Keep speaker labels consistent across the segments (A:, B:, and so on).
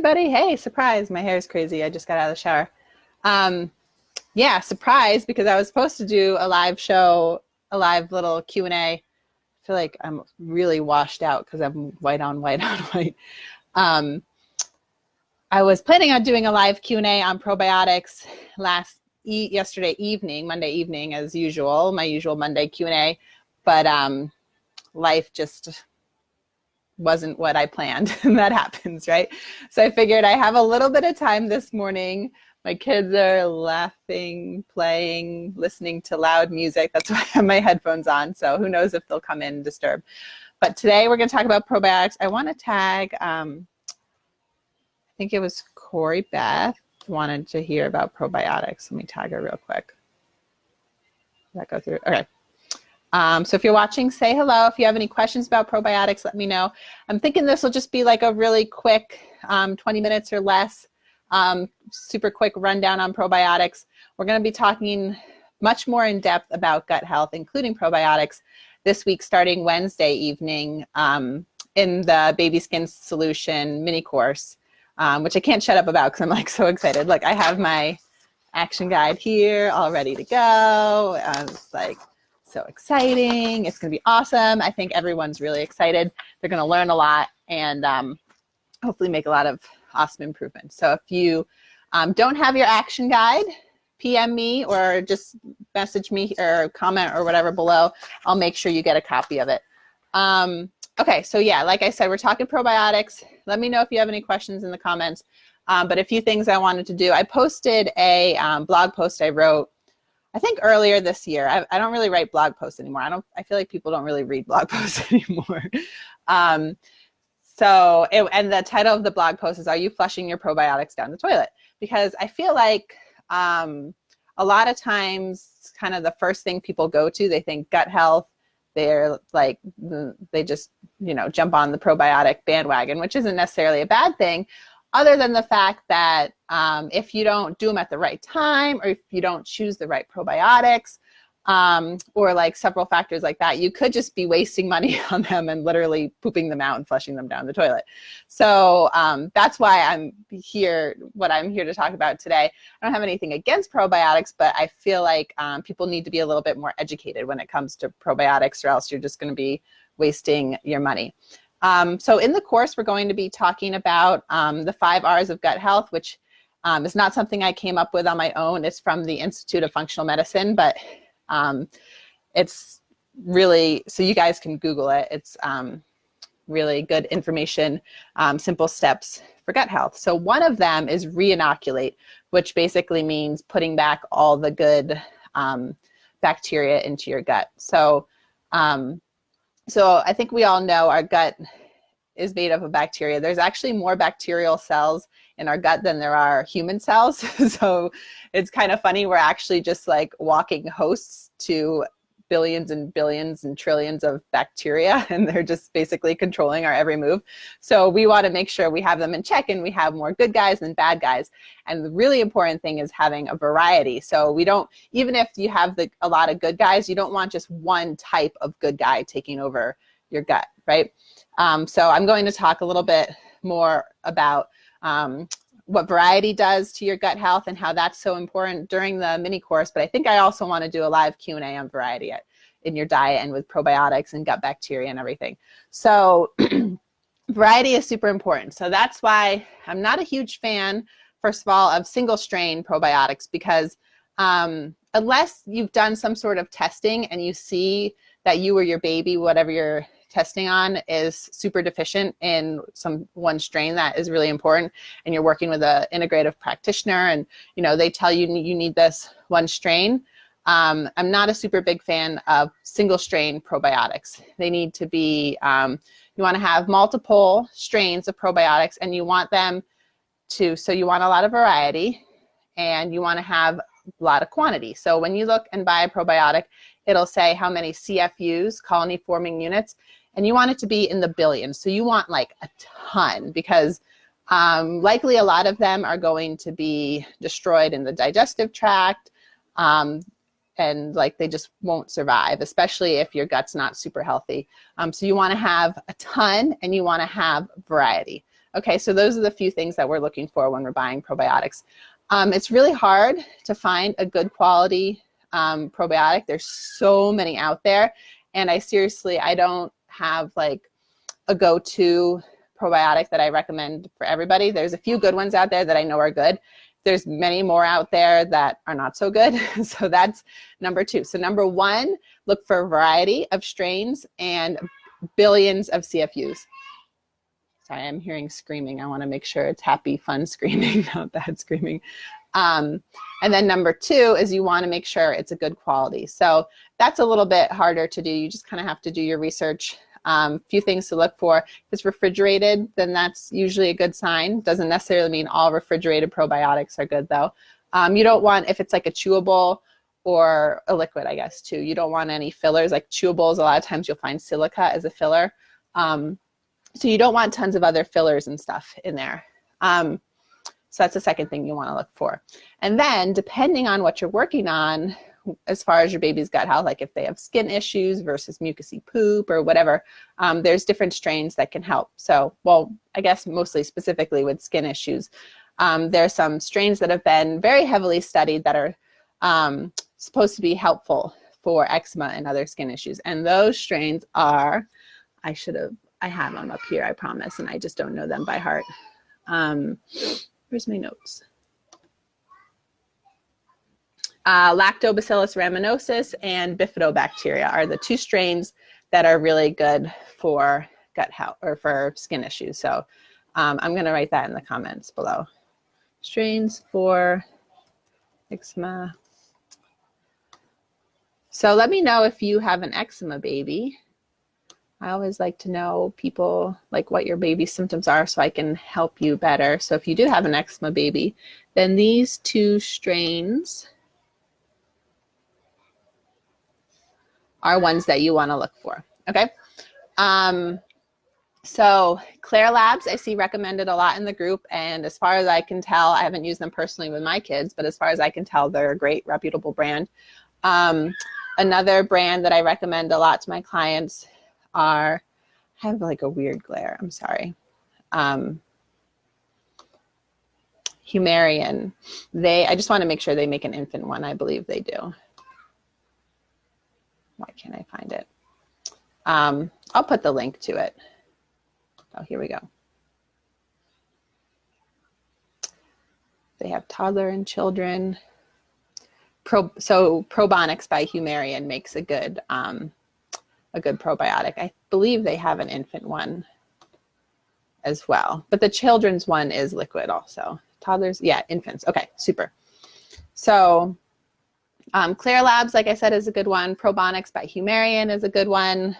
A: everybody. Hey, surprise. My hair is crazy. I just got out of the shower. Yeah, surprise, because I was supposed to do a live show, a live little Q&A. I feel like I'm really washed out because I'm white on white on white. I was planning on doing a live Q&A on probiotics yesterday evening, Monday evening, as usual, my usual Monday Q&A, but life just wasn't what I planned, and that happens, right? So I figured I have a little bit of time this morning. My kids are laughing, playing, listening to loud music. That's why I have my headphones on, so who knows if they'll come in and disturb. But today we're going to talk about probiotics. I want to tag, I think it was Corey Beth wanted to hear about probiotics. Let me tag her real quick. Did that go through? Okay. So if you're watching, say hello. If you have any questions about probiotics, let me know. I'm thinking this will just be like a really quick 20 minutes or less, super quick rundown on probiotics. We're going to be talking much more in depth about gut health, including probiotics, this week starting Wednesday evening in the Baby Skin Solution mini course, which I can't shut up about because I'm like so excited. Like I have my action guide here all ready to go. It's like so exciting. It's going to be awesome. I think everyone's really excited. They're going to learn a lot and hopefully make a lot of awesome improvements. So if you don't have your action guide, PM me or just message me or comment or whatever below. I'll make sure you get a copy of it. Okay, so yeah, like I said, we're talking probiotics. Let me know if you have any questions in the comments. But a few things I wanted to do. I posted a blog post I wrote I think earlier this year. I don't really write blog posts anymore. I feel like people don't really read blog posts anymore. And the title of the blog post is, "Are you flushing your probiotics down the toilet?" Because I feel like a lot of times kind of the first thing people go to, they think gut health. They're like, they just, jump on the probiotic bandwagon, which isn't necessarily a bad thing, other than the fact that if you don't do them at the right time, or if you don't choose the right probiotics, or like several factors like that, you could just be wasting money on them and literally pooping them out and flushing them down the toilet. So that's why I'm here, what I'm here to talk about today. I don't have anything against probiotics, but I feel like people need to be a little bit more educated when it comes to probiotics, or else you're just going to be wasting your money. So in the course, we're going to be talking about the 5 R's of gut health, which is not something I came up with on my own. It's from the Institute of Functional Medicine, but it's really, so you guys can Google it. It's really good information, simple steps for gut health. So one of them is re-inoculate, which basically means putting back all the good bacteria into your gut. So I think we all know our gut is made up of bacteria. There's actually more bacterial cells in our gut than there are human cells. So it's kind of funny. We're actually just like walking hosts to billions and billions and trillions of bacteria, and they're just basically controlling our every move. So we want to make sure we have them in check, and we have more good guys than bad guys. And the really important thing is having a variety. So we don't, even if you have a lot of good guys, you don't want just one type of good guy taking over your gut, right? So I'm going to talk a little bit more about what variety does to your gut health and how that's so important during the mini course. But I think I also want to do a live Q&A on variety in your diet and with probiotics and gut bacteria and everything. So variety is super important. So that's why I'm not a huge fan, first of all, of single strain probiotics, because unless you've done some sort of testing and you see that you or your baby, whatever you're testing on, is super deficient in one strain that is really important, and you're working with an integrative practitioner and they tell you you need this one strain, I'm not a super big fan of single strain probiotics. They need to be, you want to have multiple strains of probiotics, and you want them to, so you want a lot of variety, and you want to have a lot of quantity. So when you look and buy a probiotic, it'll say how many CFUs, colony forming units, and you want it to be in the billions. So you want like a ton, because likely a lot of them are going to be destroyed in the digestive tract, and like they just won't survive, especially if your gut's not super healthy. So you want to have a ton, and you want to have variety. Okay, so those are the few things that we're looking for when we're buying probiotics. It's really hard to find a good quality probiotic. There's so many out there, and I don't have like a go-to probiotic that I recommend for everybody. There's a few good ones out there that I know are good. There's many more out there that are not so good. So that's number 2. So number 1, look for a variety of strains and billions of CFUs. Sorry, I'm hearing screaming. I want to make sure it's happy, fun screaming, not bad screaming. And then number 2 is you want to make sure it's a good quality. So that's a little bit harder to do. You just kind of have to do your research. Few things to look for. If it's refrigerated, then that's usually a good sign. Doesn't necessarily mean all refrigerated probiotics are good though. You don't want, if it's like a chewable or a liquid, I guess too, you don't want any fillers. Like chewables, a lot of times you'll find silica as a filler. So you don't want tons of other fillers and stuff in there. So that's the second thing you want to look for. And then depending on what you're working on, as far as your baby's gut health, like if they have skin issues versus mucousy poop or whatever, there's different strains that can help. So, well, I guess mostly specifically with skin issues. There's some strains that have been very heavily studied that are supposed to be helpful for eczema and other skin issues. And those strains are, I have them up here, I promise, and I just don't know them by heart. Where's my notes? Lactobacillus rhamnosus and bifidobacteria are the 2 strains that are really good for gut health or for skin issues. So I'm going to write that in the comments below. Strains for eczema. So let me know if you have an eczema baby. I always like to know people, like what your baby's symptoms are so I can help you better. So if you do have an eczema baby, then these 2 strains are ones that you want to look for. Okay. So Claire Labs, I see recommended a lot in the group. And as far as I can tell, I haven't used them personally with my kids, but as far as I can tell, they're a great reputable brand. Another brand that I recommend a lot to my clients I have like a weird glare, I'm sorry. Humarian. I just want to make sure they make an infant one. I believe they do. Why can't I find it? I'll put the link to it. Oh, here we go. They have toddler and children. So Probonics by Humarian makes a good probiotic. I believe they have an infant one as well, but the children's one is liquid also. Toddlers, yeah, infants. Okay, super. So Claire Labs, like I said, is a good one. Probonics by Humarian is a good one.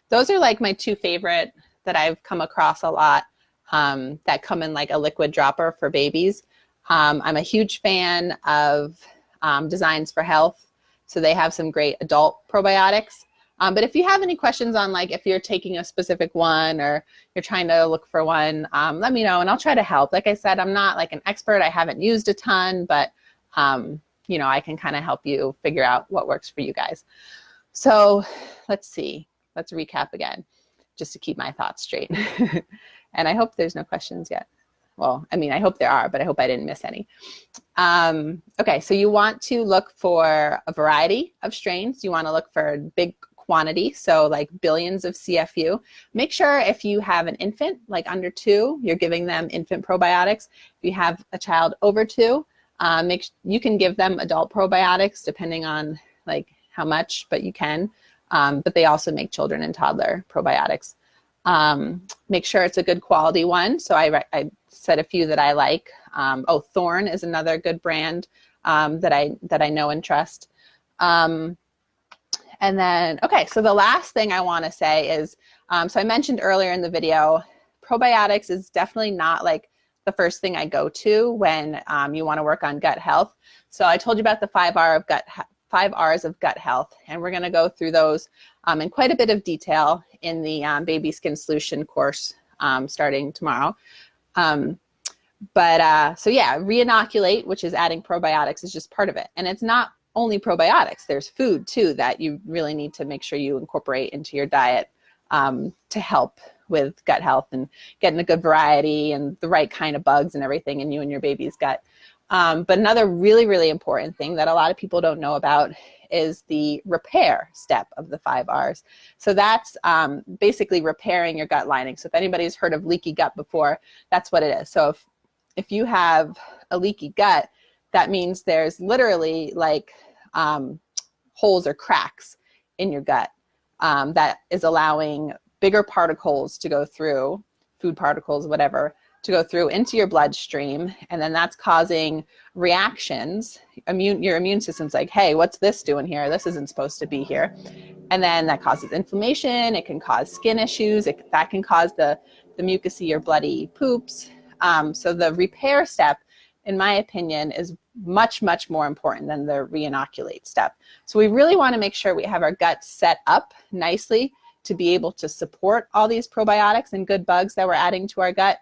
A: Those are like my 2 favorite that I've come across a lot that come in like a liquid dropper for babies. I'm a huge fan of Designs for Health. So they have some great adult probiotics. But if you have any questions on like if you're taking a specific one or you're trying to look for one, let me know and I'll try to help. Like I said, I'm not like an expert. I haven't used a ton, but you know, I can kind of help you figure out what works for you guys. So let's see. Let's recap again, just to keep my thoughts straight. And I hope there's no questions yet. Well, I mean, I hope there are, but I hope I didn't miss any. Okay, so you want to look for a variety of strains. You want to look for big quantity, so like billions of CFU. Make sure if you have an infant, like under 2, you're giving them infant probiotics. If you have a child over 2, you can give them adult probiotics depending on like how much, but you can. But they also make children and toddler probiotics. Make sure it's a good quality one. So I said a few that I like. Thorn is another good brand that I know and trust. And then, okay, so the last thing I want to say is, so I mentioned earlier in the video, probiotics is definitely not like the first thing I go to when you want to work on gut health. So I told you about the 5 R's of gut health, and we're going to go through those in quite a bit of detail in the Baby Skin Solution course starting tomorrow. So yeah, re-inoculate, which is adding probiotics, is just part of it. And it's not only probiotics. There's food too that you really need to make sure you incorporate into your diet to help with gut health and getting a good variety and the right kind of bugs and everything in you and your baby's gut. But another really, really important thing that a lot of people don't know about is the repair step of the 5 R's. So that's basically repairing your gut lining. So if anybody's heard of leaky gut before, that's what it is. So if you have a leaky gut, that means there's literally like holes or cracks in your gut that is allowing bigger particles to go through, food particles, whatever, to go through into your bloodstream, and then that's causing reactions. Your immune system's like, hey, what's this doing here? This isn't supposed to be here. And then that causes inflammation. It can cause skin issues. That can cause the mucousy or bloody poops. So the repair step, in my opinion, is much, much more important than the re-inoculate step. So we really want to make sure we have our gut set up nicely to be able to support all these probiotics and good bugs that we're adding to our gut.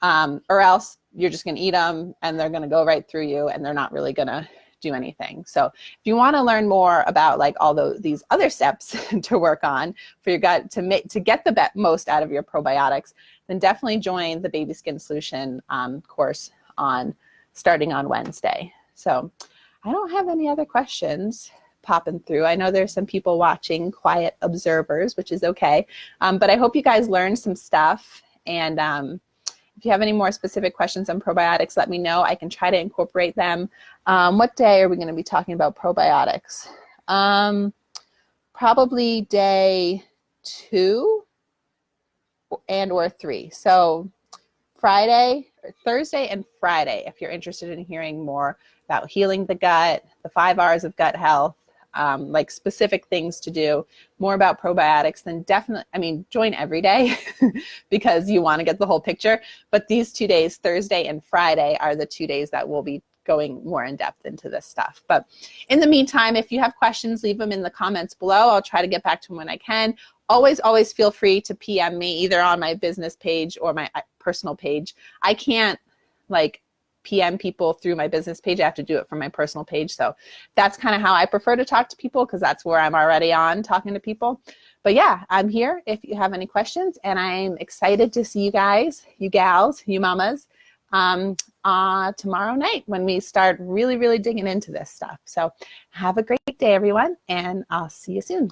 A: Or else you're just going to eat them and they're going to go right through you and they're not really going to do anything. So if you want to learn more about like all these other steps to work on for your gut to get the most out of your probiotics, then definitely join the Baby Skin Solution course starting on Wednesday. So I don't have any other questions popping through. I know there's some people watching, quiet observers, which is okay. But I hope you guys learned some stuff. And if you have any more specific questions on probiotics, let me know. I can try to incorporate them. What day are we going to be talking about probiotics? Probably day 2 or 3. So Thursday and Friday, if you're interested in hearing more about healing the gut, the 5 R's of gut health, like specific things to do, more about probiotics, then definitely, join every day because you want to get the whole picture. But these 2 days, Thursday and Friday, are the 2 days that we'll be going more in depth into this stuff. But in the meantime, if you have questions, leave them in the comments below. I'll try to get back to them when I can. Always feel free to PM me either on my business page or my personal page. I can't PM people through my business page. I have to do it from my personal page. So that's kind of how I prefer to talk to people because that's where I'm already on talking to people. But yeah, I'm here if you have any questions, and I'm excited to see you guys, you gals, you mamas, tomorrow night when we start really, really digging into this stuff. So have a great day, everyone, and I'll see you soon.